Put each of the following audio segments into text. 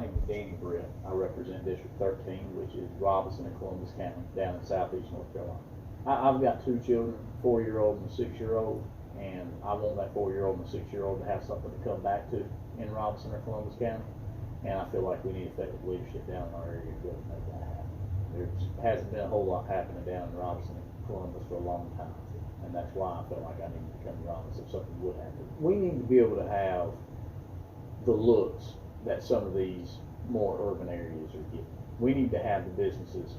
name is Danny Britt. I represent District 13, which is Robinson and Columbus County down in southeast North Carolina. I've got two children, a 4-year-old and a 6-year-old, and I want that 4-year-old and a 6-year-old to have something to come back to in Robinson or Columbus County, and I feel like we need effective leadership down in our area to be able to make that happen. There hasn't been a whole lot happening down in Robinson and Columbus for a long time, and that's why I felt like I needed to come to Robinson if something would happen. We need to be able to have the looks that some of these more urban areas are getting. We need to have the businesses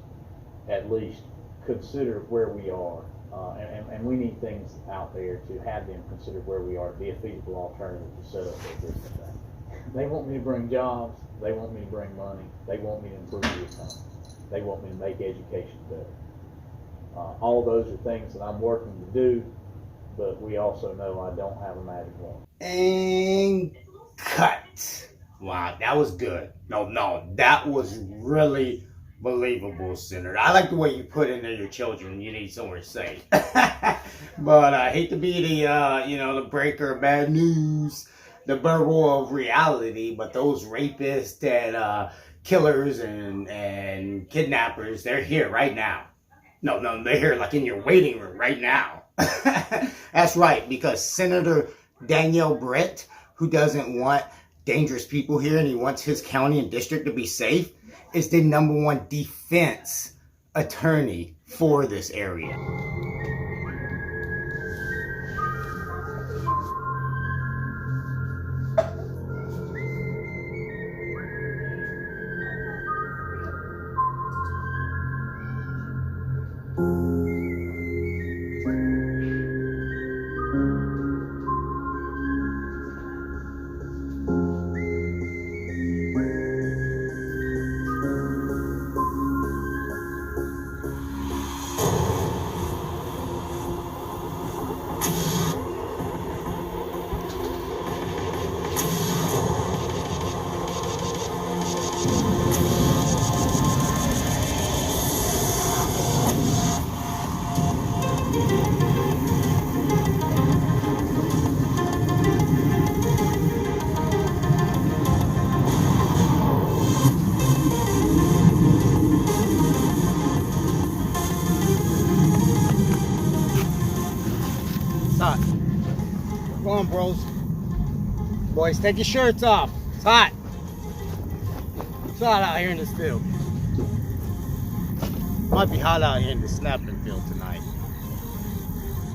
at least consider where we are, and we need things out there to have them consider where we are to be a feasible alternative to set up their business at. They want me to bring jobs, they want me to bring money, they want me to improve the economy, they want me to make education better. All those are things that I'm working to do, but we also know I don't have a magic wand. And cut. Wow, that was good. No, that was really believable, Senator. I like the way you put in there your children. You need somewhere safe. But I hate to be the, the breaker of bad news, the burble of reality, but those rapists and killers and kidnappers, they're here right now. No, they're here like in your waiting room right now. That's right, because Senator Danielle Britt, who doesn't want dangerous people here and he wants his county and district to be safe, is the #1 defense attorney for this area. Come on, bros. Boys, take your shirts off. It's hot. It's hot out here in this field. Might be hot out here in the snapping field tonight.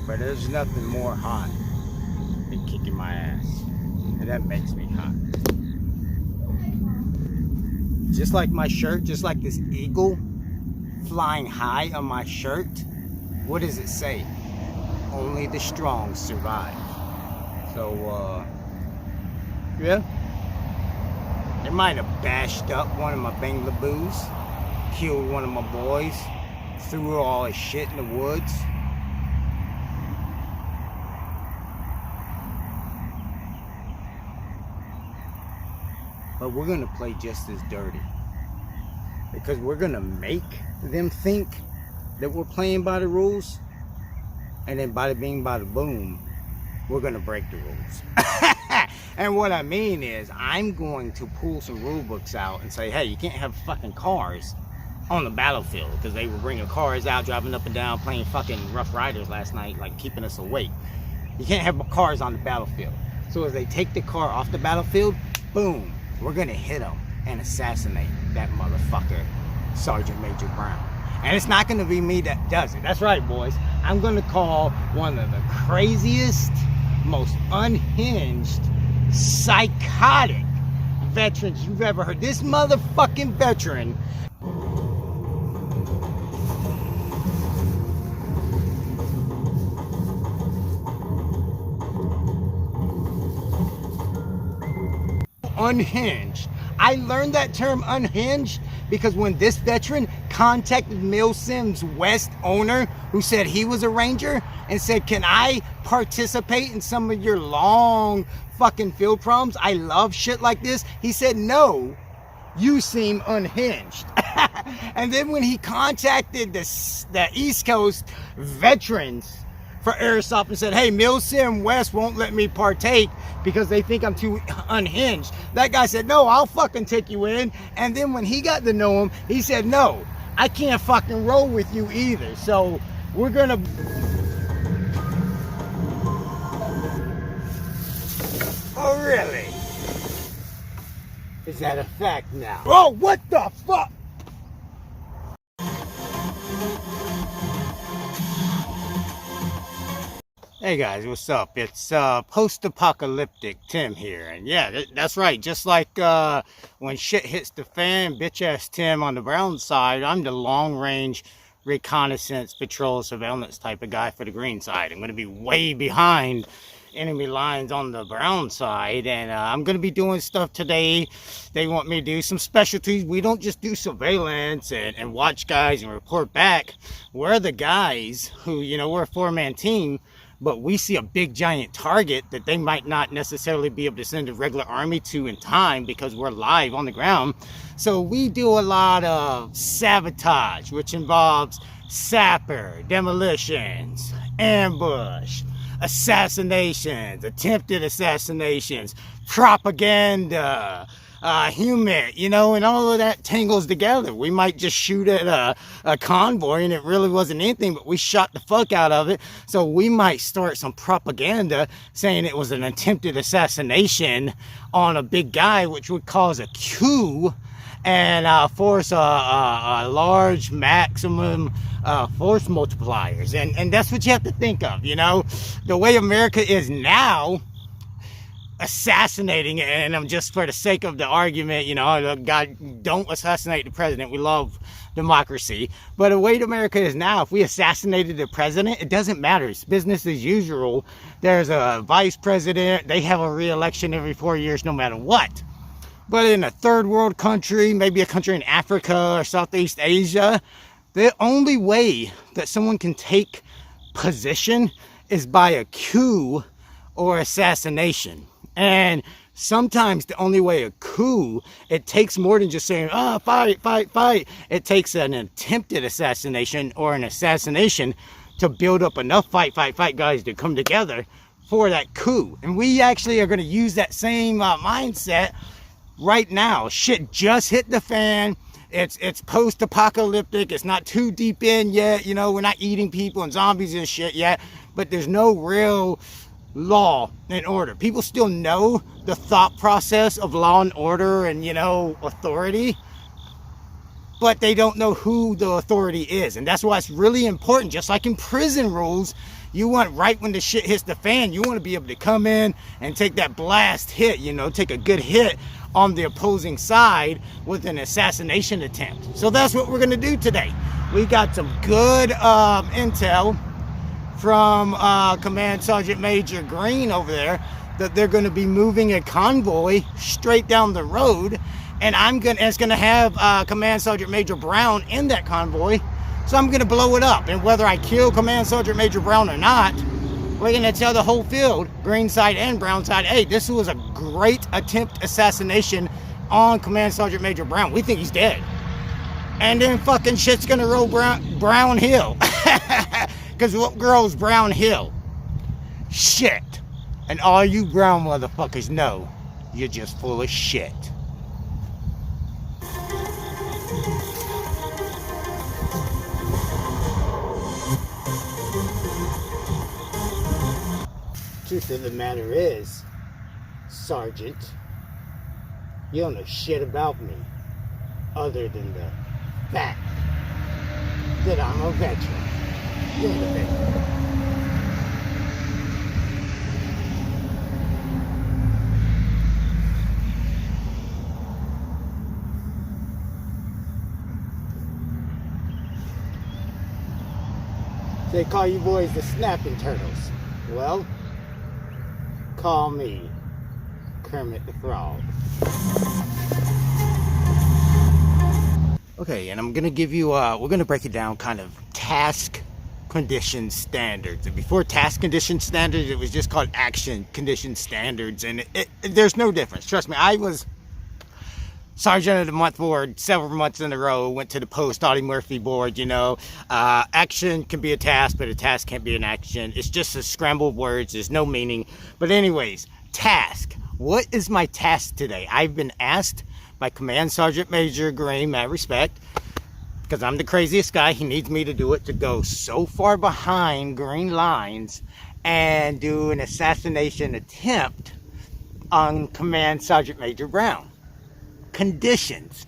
But there's nothing more hot than kicking my ass. And that makes me hot. Just like my shirt, just like this eagle flying high on my shirt, what does it say? Only the strong survive. So, yeah. They might have bashed up one of my Banglaboos, killed one of my boys, threw all his shit in the woods. But we're gonna play just as dirty. Because we're gonna make them think that we're playing by the rules, and then bada bing, bada boom, we're gonna break the rules. And what I mean is, I'm going to pull some rule books out and say, hey, you can't have fucking cars on the battlefield, because they were bringing cars out, driving up and down, playing fucking Rough Riders last night, like keeping us awake. You can't have cars on the battlefield. So as they take the car off the battlefield, boom, we're gonna hit them and assassinate that motherfucker, Sergeant Major Brown. And it's not gonna be me that does it. That's right, boys. I'm gonna call one of the craziest, most unhinged, psychotic veterans you've ever heard. This motherfucking veteran unhinged. I learned that term unhinged because when this veteran contacted Mill Sims West owner, who said he was a ranger, and said, can I participate in some of your long fucking field problems? I love shit like this. He said, no, you seem unhinged. And then when he contacted the East Coast veterans for airsoft and said, hey, Milsim West won't let me partake because they think I'm too unhinged. That guy said, no, I'll fucking take you in. And then when he got to know him, he said, no, I can't fucking roll with you either. So we're gonna... Oh, really? Is that a fact now? Oh, what the fuck? Hey guys, what's up? It's post-apocalyptic Tim here, and yeah, that's right. Just like when shit hits the fan, bitch-ass Tim on the brown side, I'm the long-range reconnaissance, patrol, surveillance type of guy for the green side. I'm going to be way behind enemy lines on the brown side, and I'm going to be doing stuff today. They want me to do some specialties. We don't just do surveillance and watch guys and report back. We're the guys who, you know, we're a four-man team, but we see a big giant target that they might not necessarily be able to send a regular army to in time because we're live on the ground. So we do a lot of sabotage, which involves sapper, demolitions, ambush, assassinations, attempted assassinations, propaganda, human, you know, and all of that tangles together. We might just shoot at a convoy and it really wasn't anything, but we shot the fuck out of it. So we might start some propaganda saying it was an attempted assassination on a big guy, which would cause a coup and force a large maximum force multipliers. And that's what you have to think of, you know. The way America is now, assassinating, and I'm just for the sake of the argument, you know, God, don't assassinate the president. We love democracy. But the way America is now, if we assassinated the president, it doesn't matter. It's business as usual. There's a vice president. They have a re-election every 4 years, no matter what. But in a third world country, maybe a country in Africa or Southeast Asia, the only way that someone can take position is by a coup or assassination. And sometimes the only way a coup, it takes more than just saying, oh, fight, fight, fight. It takes an attempted assassination or an assassination to build up enough fight, fight, fight guys to come together for that coup. And we actually are going to use that same mindset right now. Shit just hit the fan. It's post-apocalyptic. It's not too deep in yet. You know, we're not eating people and zombies and shit yet. But there's no real law and order. People still know the thought process of law and order and, you know, authority, but they don't know who the authority is. And that's why it's really important. Just like in prison rules, you want, right when the shit hits the fan, you want to be able to come in and take that blast hit, you know, take a good hit on the opposing side with an assassination attempt. So that's what we're going to do today. We got some good intel from Command Sergeant Major Green over there that they're going to be moving a convoy straight down the road, and it's going to have Command Sergeant Major Brown in that convoy. So I'm going to blow it up, and whether I kill Command Sergeant Major Brown or not, we're going to tell the whole field, green side and brown side, hey, this was a great attempt assassination on Command Sergeant Major Brown. We think he's dead. And then fucking shit's going to roll Brown Hill. Because what grows Brown Hill? Shit. And all you brown motherfuckers know you're just full of shit. Truth of the matter is, Sergeant, you don't know shit about me other than the fact that I'm a veteran. You're the veteran. They call you boys the snapping turtles. Well, call me Kermit the Frog. Okay, and I'm gonna give you we're gonna break it down kind of task condition standards. And before task condition standards, it was just called action condition standards, and there's no difference. Trust me, I was Sergeant of the Month Board several months in a row. Went to the post Audie Murphy board, you know. Action can be a task, but a task can't be an action. It's just a scrambled words. There's no meaning. But anyways, task. What is my task today? I've been asked by Command Sergeant Major Green, mad respect, because I'm the craziest guy. He needs me to do it, to go so far behind green lines and do an assassination attempt on Command Sergeant Major Brown. Conditions.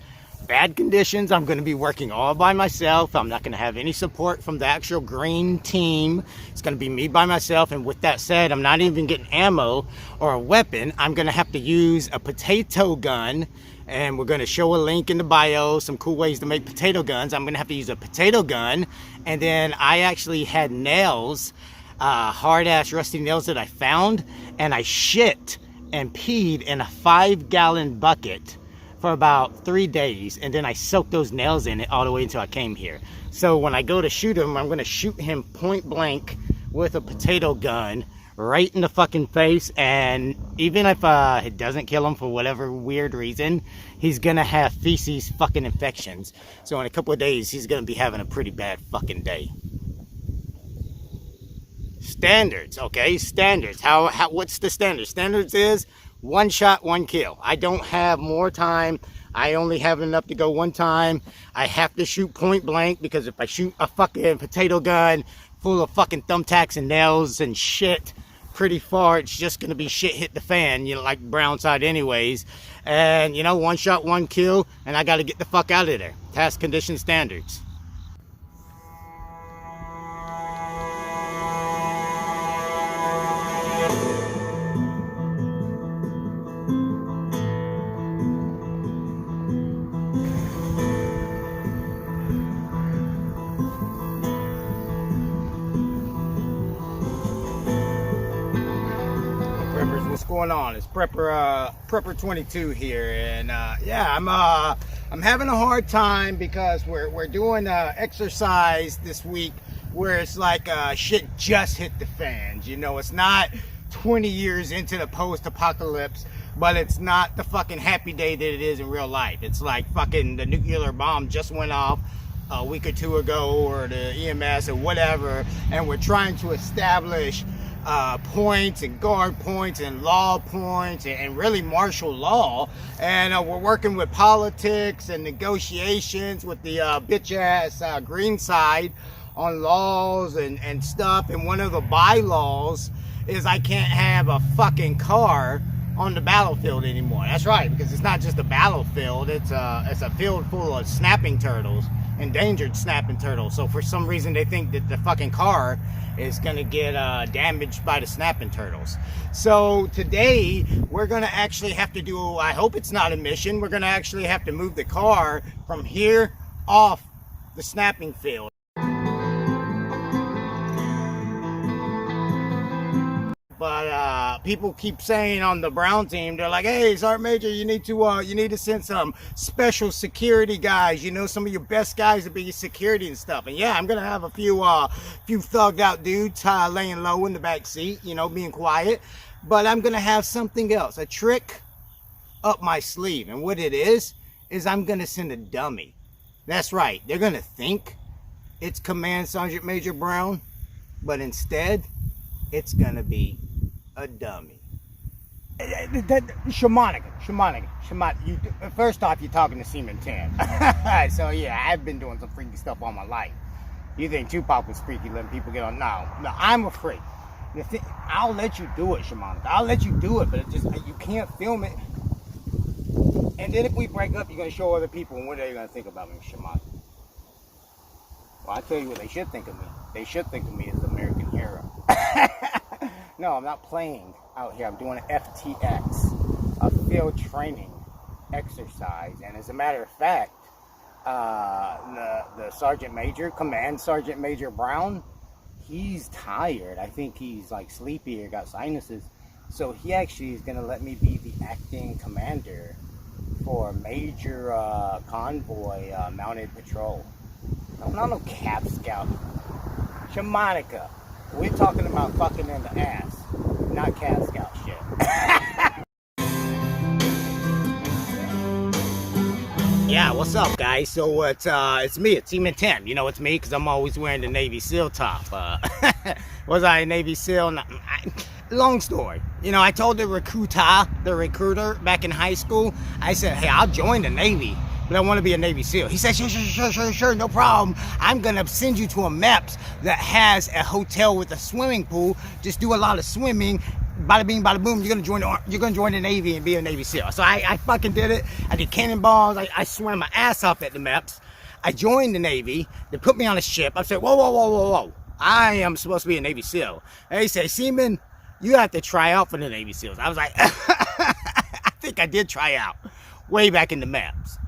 Bad conditions. I'm going to be working all by myself. I'm not going to have any support from the actual green team. It's going to be me by myself. And with that said, I'm not even getting ammo or a weapon. I'm going to have to use a potato gun. And we're going to show a link in the bio, some cool ways to make potato guns. I'm going to have to use a potato gun. And then I actually had nails, hard-ass rusty nails that I found. And I shit and peed in a 5-gallon bucket for about 3 days, and then I soaked those nails in it all the way until I came here. So when I go to shoot him, I'm gonna shoot him point blank with a potato gun right in the fucking face, and even if it doesn't kill him for whatever weird reason, he's gonna have feces fucking infections. So in a couple of days, he's gonna be having a pretty bad fucking day. Standards, okay, standards. What's the standard? Standards is 1 shot, 1 kill. I don't have more time. I only have enough to go 1 time. I have to shoot point blank, because if I shoot a fucking potato gun full of fucking thumbtacks and nails and shit pretty far, it's just gonna be shit hit the fan, you know, like Brown side anyways. And you know, 1 shot, 1 kill, and I gotta get the fuck out of there. Task condition standards. What's going on? It's Prepper 22 here, and yeah, I'm having a hard time because we're doing exercise this week where it's like shit just hit the fans. You know, it's not 20 years into the post-apocalypse, but it's not the fucking happy day that it is in real life. It's like fucking the nuclear bomb just went off a week or 2 ago, or the EMS or whatever, and we're trying to establish points and guard points and law points and really martial law, and we're working with politics and negotiations with the bitch ass green side on laws and stuff. And one of the bylaws is I can't have a fucking car on the battlefield anymore. That's right, because it's not just a battlefield, it's a field full of snapping turtles, endangered snapping turtles. So for some reason they think that the fucking car is gonna get damaged by the snapping turtles. So today we're gonna actually have to do, I hope it's not a mission, we're gonna actually have to move the car from here off the snapping field. But people keep saying on the Brown team, they're like, hey, Sergeant Major, you need to send some special security guys, you know, some of your best guys to be your security and stuff. And yeah, I'm gonna have a few thugged out dudes laying low in the back seat, you know, being quiet. But I'm gonna have something else, a trick up my sleeve. And what it is I'm gonna send a dummy. That's right, they're gonna think it's Command Sergeant Major Brown, but instead it's gonna be a dummy. Shamanic. First off, you're talking to Seaman 10. So yeah, I've been doing some freaky stuff all my life. You think Tupac was freaky, letting people get on? No, I'm a freak. I'll let you do it, Shamanic. I'll let you do it, but it just, you can't film it. And then if we break up, you're gonna show other people, and what are they gonna think about me, Shamanic? Well, I tell you what they should think of me. They should think of me as an American hero. No, I'm not playing out here. I'm doing an FTX, a field training exercise. And as a matter of fact, the Sergeant Major, Command Sergeant Major Brown, he's tired. I think he's like sleepy or got sinuses. So he actually is going to let me be the acting commander for a major convoy mounted patrol. I'm not no Cap Scout. Shamanica. We're talking about fucking in the ass, not Cap Scout shit. Yeah, what's up, guys? So it's me, it's Seaman Tim. You know it's me because I'm always wearing the Navy SEAL top. Was I a Navy SEAL? Long story. You know, I told the recruiter back in high school, I said, hey, I'll join the Navy, but I want to be a Navy SEAL. He said, sure, no problem. I'm going to send you to a MEPS that has a hotel with a swimming pool. Just do a lot of swimming. Bada bing, bada boom, you're gonna join the Navy and be a Navy SEAL. So I fucking did it. I did cannonballs. I swam my ass off at the MEPS. I joined the Navy. They put me on a ship. I said, whoa. I am supposed to be a Navy SEAL. And they say, Seaman, you have to try out for the Navy SEALs. I was like, I think I did try out way back in the MEPS.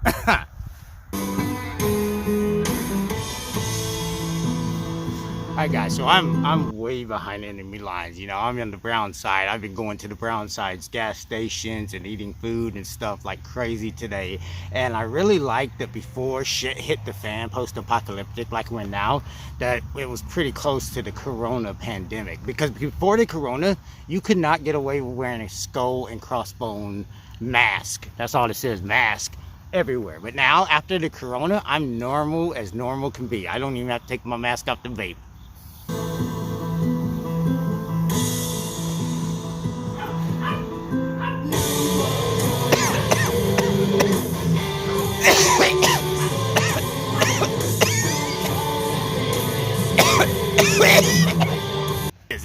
Alright guys, so I'm way behind enemy lines. You know, I'm on the brown side. I've been going to the brown side's gas stations and eating food and stuff like crazy today. And I really like that before shit hit the fan, post-apocalyptic like we're now, that it was pretty close to the corona pandemic. Because before the corona, you could not get away with wearing a skull and crossbone mask. That's all it says, mask. Everywhere. But now, after the corona, I'm normal as normal can be. I don't even have to take my mask off to vape.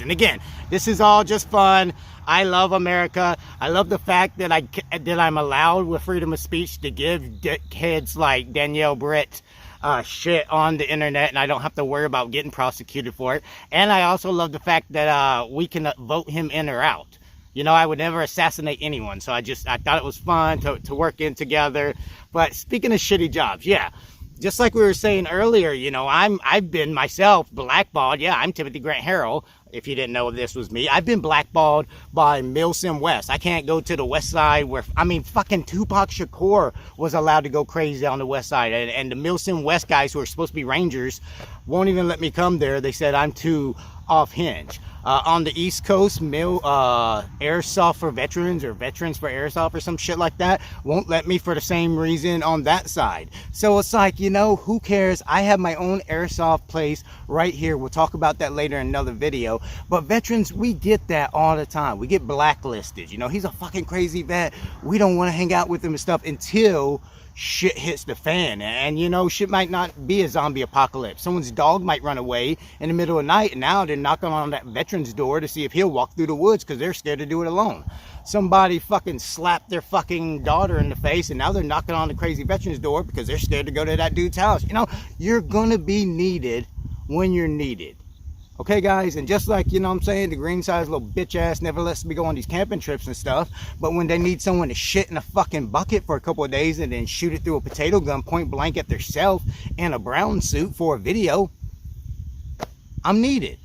And again, this is all just fun. I love America. I love the fact that I'm allowed with freedom of speech to give kids like Danielle Britt shit on the internet, and I don't have to worry about getting prosecuted for it. And I also love the fact that we can vote him in or out. You know, I would never assassinate anyone, so I thought it was fun to work in together. But speaking of shitty jobs, yeah, just like we were saying earlier, you know, I've been myself blackballed. Yeah, I'm Timothy Grant Harrell. If you didn't know this was me, I've been blackballed by Milsim West. I can't go to the west side where, I mean, fucking Tupac Shakur was allowed to go crazy on the west side. And the Milsim West guys who are supposed to be Rangers won't even let me come there. They said I'm too off hinge. On the East Coast, Airsoft for Veterans or Veterans for Airsoft or some shit like that won't let me for the same reason on that side. So it's like, you know, who cares? I have my own airsoft place right here. We'll talk about that later in another video. But veterans, we get that all the time. We get blacklisted. You know, he's a fucking crazy vet. We don't want to hang out with him and stuff until shit hits the fan. And you know, shit might not be a zombie apocalypse. Someone's dog might run away in the middle of the night, and now they're knocking on that veteran's door to see if he'll walk through the woods because they're scared to do it alone. Somebody fucking slapped their fucking daughter in the face, and now they're knocking on the crazy veteran's door because they're scared to go to that dude's house. You know, you're gonna be needed when you're needed. Okay, guys, and just like, you know what I'm saying, the green size little bitch ass never lets me go on these camping trips and stuff, but when they need someone to shit in a fucking bucket for a couple of days and then shoot it through a potato gun point blank at theirself in a brown suit for a video, I'm needed.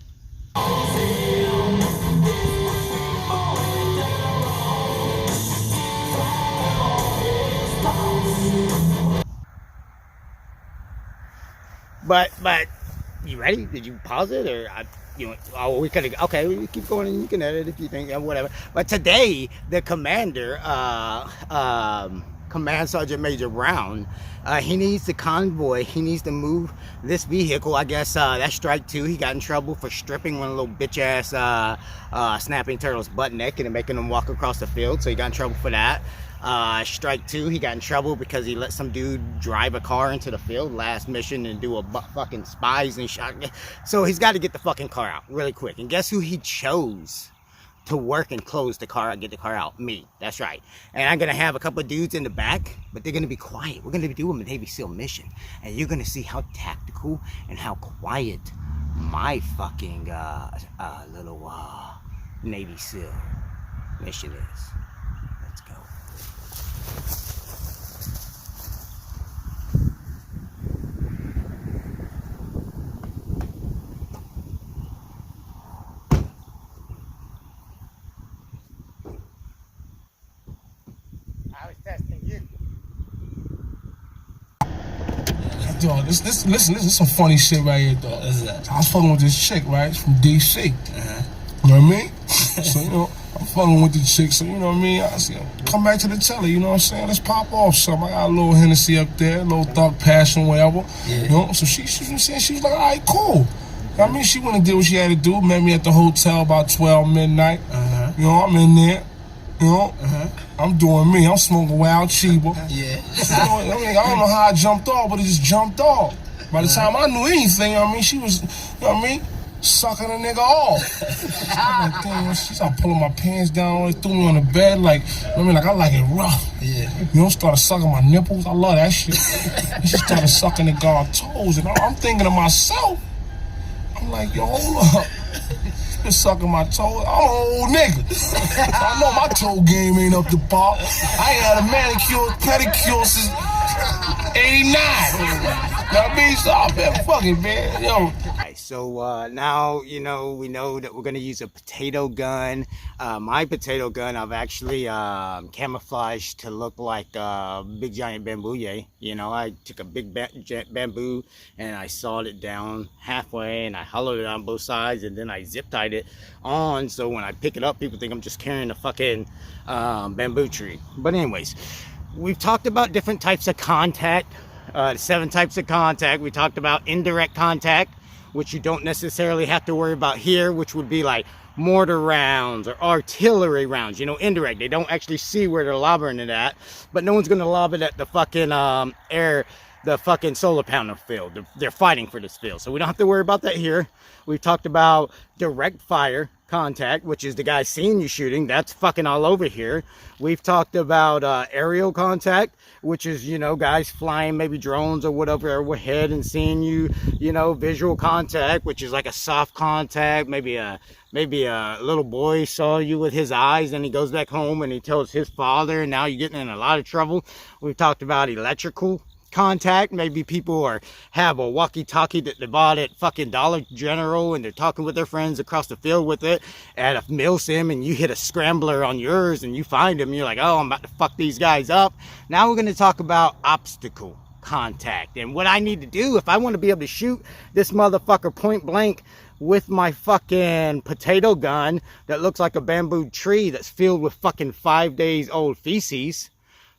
But you ready? Did you pause it, or we could have? Okay, we keep going, and you can edit if you think, whatever. But today, the commander, Command Sergeant Major Brown, he needs the convoy. He needs to move this vehicle. I guess that's strike 2. He got in trouble for stripping one little bitch ass snapping turtle's butt naked and making him walk across the field. So he got in trouble for that. Strike 2, he got in trouble because he let some dude drive a car into the field last mission and do a fucking spies and shot. So he's got to get the fucking car out really quick. And guess who he chose to work and close the car out, get the car out? Me. That's right. And I'm going to have a couple of dudes in the back, but they're going to be quiet. We're going to be doing a Navy SEAL mission. And you're going to see how tactical and how quiet my fucking little Navy SEAL mission is. Let's go. I was testing you. Dog, listen, this is some funny shit right here, dog. I was fucking with this chick, right? From DC. You know what I mean? So, you know, I'm fucking with the chick, so you know what I mean? I said, come back to the telly, you know what I'm saying? Let's pop off something. I got a little Hennessy up there, a little Thug Passion, whatever. Yeah. You know, so she was saying, she was like, all right, cool. I mean, she went and did what she had to do, met me at the hotel about 12 midnight. You know, I'm in there. You know, I'm doing me. I'm smoking Wild Chiba. Yeah. You know, I mean, I don't know how I jumped off, but it just jumped off. By the time I knew anything, I mean, she was, you know what I mean, sucking a nigga off. I'm like, damn, she started pulling my pants down, threw me on the bed, like, I mean, like, I like it rough. Yeah. You know, started sucking my nipples. I love that shit. And she started sucking the girl's toes, and I'm thinking to myself, I'm like, yo, hold up. Been sucking my toe. I'm an old nigga. I know my toe game ain't up to par. I ain't had a manicure, pedicure since '89. You know what I mean? So I've been fucking, man. Yo. So now, you know, we know that we're going to use a potato gun. My potato gun, I've actually camouflaged to look like a big giant bamboo. You know, I took a big bamboo and I sawed it down halfway and I hollowed it on both sides and then I zip tied it on. So when I pick it up, people think I'm just carrying a fucking bamboo tree. But anyways, we've talked about different types of contact, 7 types of contact. We talked about indirect contact, which you don't necessarily have to worry about here, which would be like mortar rounds or artillery rounds, you know, indirect. They don't actually see where they're lobbing it at, but no one's going to lob it at the fucking the fucking solar panel field. They're fighting for this field, so we don't have to worry about that here. We've talked about direct fire contact, which is the guy seeing you shooting. That's fucking all over here. We've talked about aerial contact, which is, you know, guys flying maybe drones or whatever overhead and seeing you. You know, visual contact, which is like a soft contact. Maybe a little boy saw you with his eyes and he goes back home and he tells his father, and now you're getting in a lot of trouble. We've talked about electrical contact. Maybe people have a walkie-talkie that they bought at fucking Dollar General and they're talking with their friends across the field with it at a mill sim, and you hit a scrambler on yours and you find them. You're like, oh, I'm about to fuck these guys up. Now we're going to talk about obstacle contact and what I need to do if I want to be able to shoot this motherfucker point blank with my fucking potato gun that looks like a bamboo tree that's filled with fucking 5 days old feces.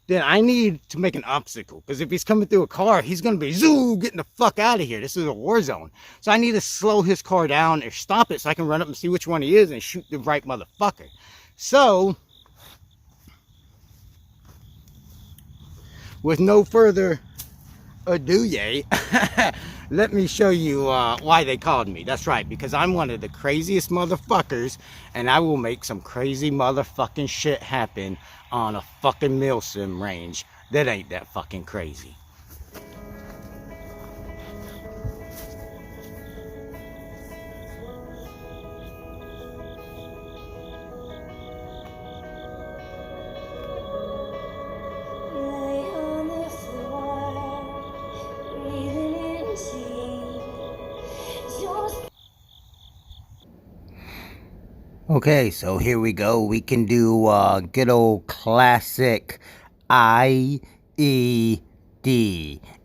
Then I need to make an obstacle. Because if he's coming through a car, he's going to be getting the fuck out of here. This is a war zone. So I need to slow his car down or stop it so I can run up and see which one he is and shoot the right motherfucker. So, with no further ado, let me show you why they called me. That's right, because I'm one of the craziest motherfuckers, and I will make some crazy motherfucking shit happen on a fucking mill sim range that ain't that fucking crazy. Okay, so here we go. We can do good old classic IED,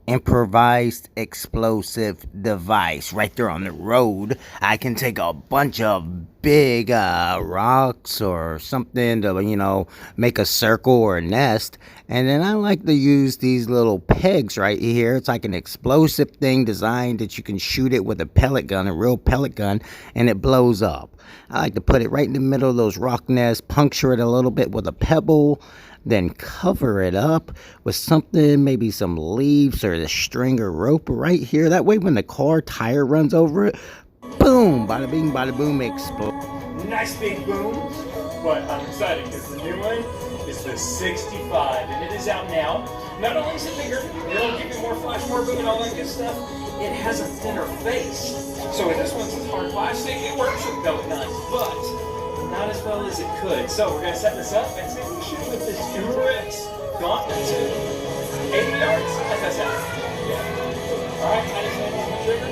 improvised explosive device. Right there on the road, I can take a bunch of big rocks or something to, you know, make a circle or a nest. And then I like to use these little pegs right here. It's like an explosive thing designed that you can shoot it with a pellet gun, a real pellet gun, and it blows up. I like to put it right in the middle of those rock nests, puncture it a little bit with a pebble, then cover it up with something, maybe some leaves or the string or rope right here. That way when the car tire runs over it, boom, bada bing, bada boom, explode. Nice big booms, but I'm excited because the new one is the 65, and it is out now. Not only is it bigger, it'll give you more flash, more boom, and all that good stuff, it has a thinner face. So this one's with hard plastic, it works with pellet guns, but not as well as it could. So we're going to set this up and see if we shoot with this Durex Gauntlet. 80 yards, as I said. Alright, I just want to trigger.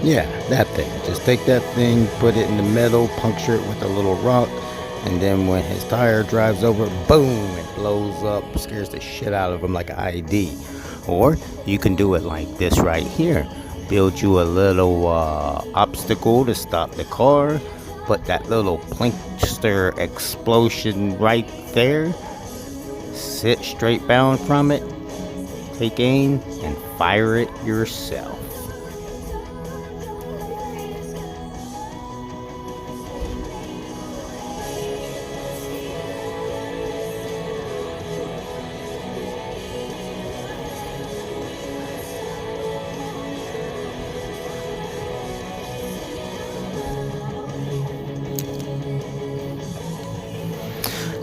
Yeah, that thing. Just take that thing, put it in the middle, puncture it with a little rock, And then when his tire drives over, boom, it blows up, scares the shit out of him like an ID. Or you can do it like this right here. Build you a little obstacle to stop the car. Put that little plinkster explosion right there. Sit straight bound from it. Take aim and fire it yourself.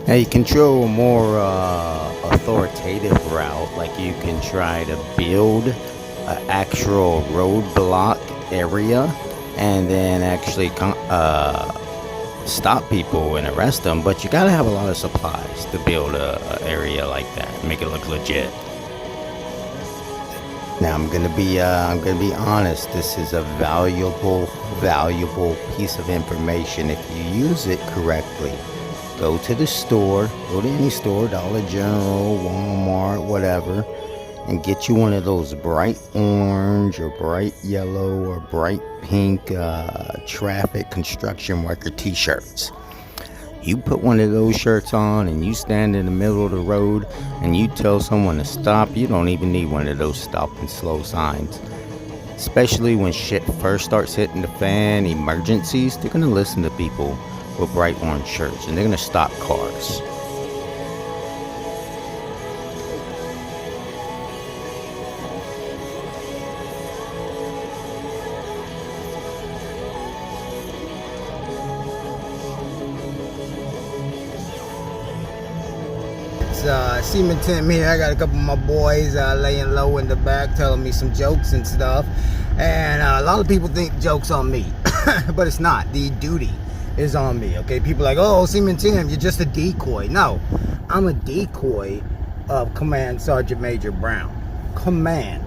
Now you can show a more authoritative route, like you can try to build an actual roadblock area and then actually stop people and arrest them, but you gotta have a lot of supplies to build a area like that, make it look legit. Now I'm gonna be honest. This is a valuable piece of information if you use it correctly. Go to the store, go to any store, Dollar General, Walmart, whatever, and get you one of those bright orange or bright yellow or bright pink traffic construction worker t-shirts. You put one of those shirts on and you stand in the middle of the road and you tell someone to stop. You don't even need one of those stop and slow signs. Especially when shit first starts hitting the fan, emergencies, they're gonna listen to people with bright orange shirts and they're gonna stop cars. It's Seaman Tim here. I got a couple of my boys laying low in the back telling me some jokes and stuff, and a lot of people think jokes on me but it's not. The duty is on me, okay? People are like, oh, Seaman Tim, you're just a decoy. No, I'm a decoy of Command Sergeant Major Brown. Command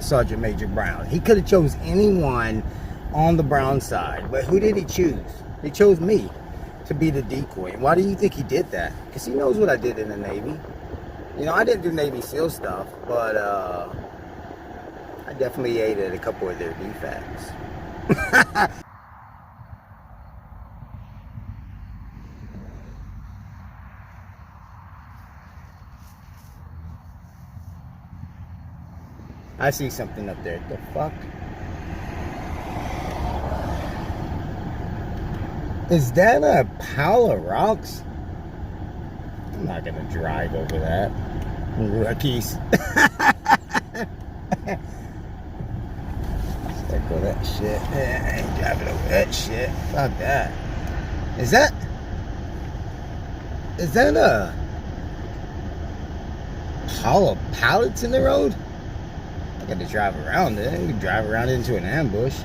Sergeant Major Brown. He could have chose anyone on the Brown side, but who did he choose? He chose me to be the decoy. And why do you think he did that? Because he knows what I did in the Navy. You know, I didn't do Navy SEAL stuff, but I definitely ate at a couple of their defects. I see something up there. The fuck? Is that a pile of rocks? I'm not gonna drive over that. Rookies. Stick with that shit. Yeah, I ain't driving over that shit. Fuck that. Is that a pile of pallets in the road? I got to drive around it. I can drive around into an ambush.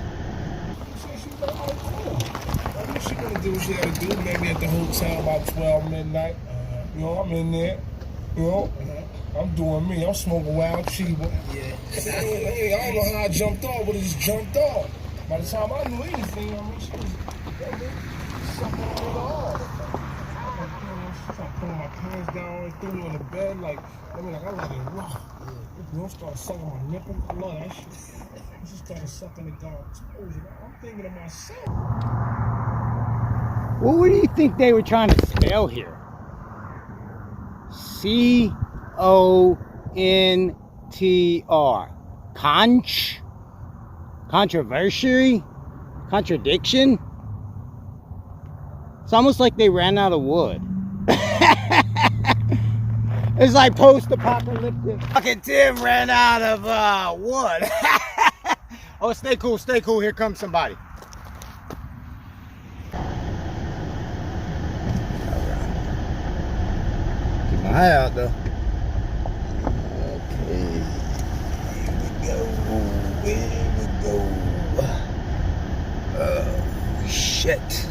She gonna do what she gotta do. Maybe at the hotel about 12 midnight. You know, I'm in there. You know, I'm doing me. I'm smoking wild chiba. Yeah. Hey, I don't know how I jumped off, but it just jumped off. By the time I knew anything, I mean, she was sucking on the hard. She started pulling my pants down and threw me on the bed like I was like rough. You know, started sucking my nipple. I love that shit. She started sucking the dog. I'm thinking to myself. Well, what do you think they were trying to spell here? C-O-N-T-R. Conch? Controversy? Contradiction? It's almost like they ran out of wood. It's like post-apocalyptic. Fucking Tim ran out of wood. Oh, stay cool, stay cool. Here comes somebody. Keep my eye out, though. Okay. Here we go. Oh, shit.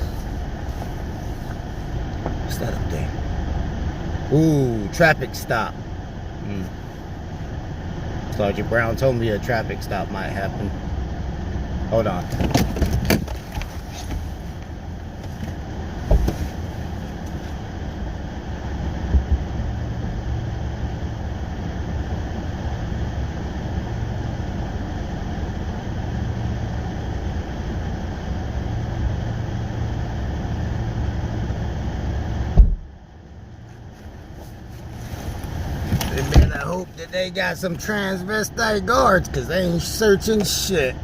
What's that up there? Ooh, traffic stop. Sergeant Brown told me a traffic stop might happen. Hold on. bet they got some transvestite guards because they ain't searching shit.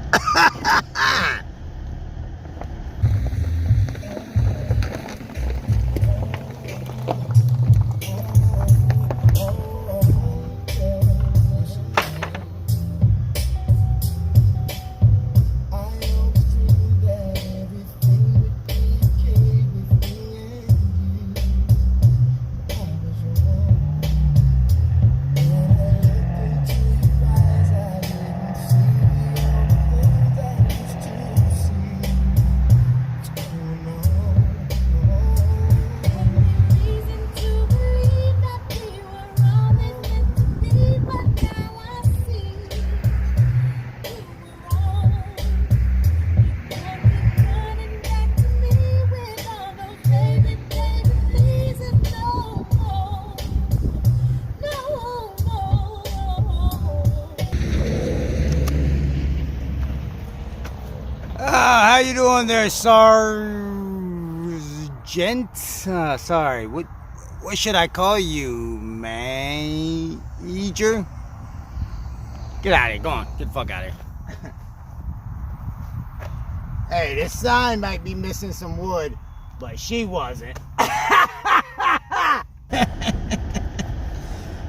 How you doing there, Sergeant? Sorry, what should I call you, Major? Get out of here, go on, get the fuck out of here. Hey, this sign might be missing some wood, but she wasn't.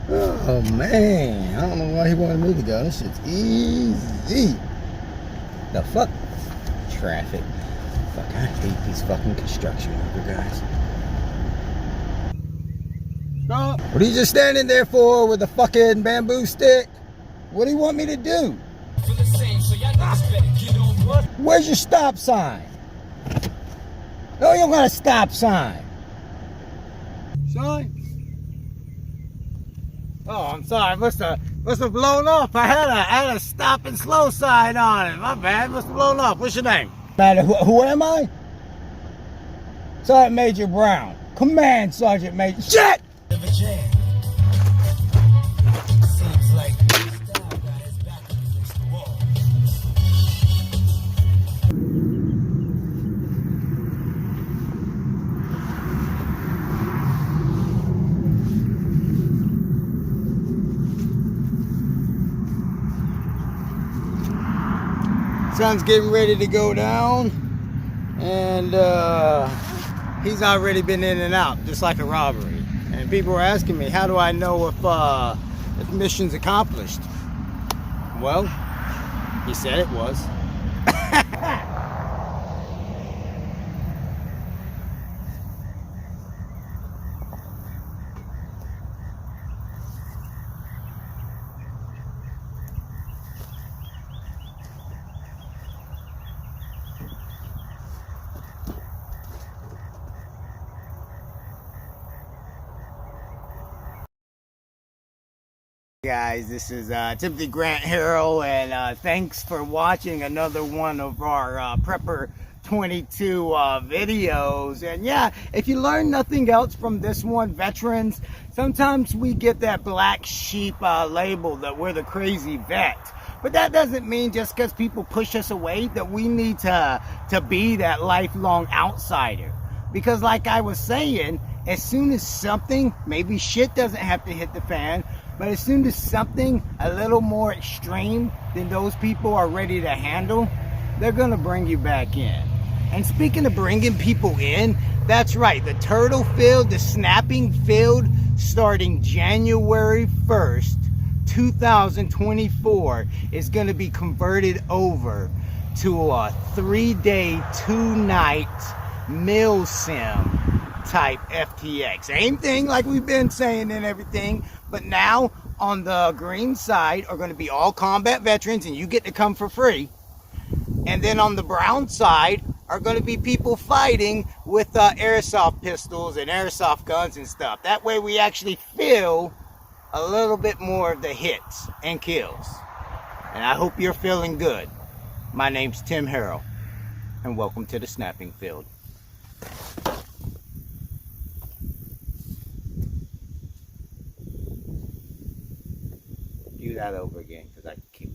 Oh man, I don't know why he wanted me to go. This shit's easy. The fuck? Traffic. Fuck, I hate these fucking construction worker guys. Stop! What are you just standing there for with a fucking bamboo stick? What do you want me to do? Where's your stop sign? No, you don't got a stop sign. Sign? Oh, I'm sorry. Must have blown off. I had a stop and slow sign on it. My bad. Must have blown off. What's your name? Matter. Who am I? Sergeant Major Brown. Command Sergeant Major. Shit! Sun's getting ready to go down, and he's already been in and out, just like a robbery. And people are asking me, how do I know if the mission's accomplished? Well, he said it was. Guys, this is Timothy Grant Harrell, and thanks for watching another one of our Prepper 22 videos. And yeah, if you learn nothing else from this one, veterans, sometimes we get that black sheep label that we're the crazy vet. But that doesn't mean just because people push us away that we need to be that lifelong outsider. Because like I was saying, as soon as something, maybe shit doesn't have to hit the fan, but as soon as something a little more extreme than those people are ready to handle, they're gonna bring you back in. And speaking of bringing people in, that's right, the turtle field, the snapping field, starting January 1st, 2024, is gonna be converted over to a 3-day, 2-night mill sim type FTX. Same thing like we've been saying and everything, but now on the green side are going to be all combat veterans and you get to come for free. And then on the brown side are going to be people fighting with airsoft pistols and airsoft guns and stuff. That way we actually feel a little bit more of the hits and kills. And I hope you're feeling good. My name's Tim Harrell, and welcome to the snapping field. Do that over again because I keep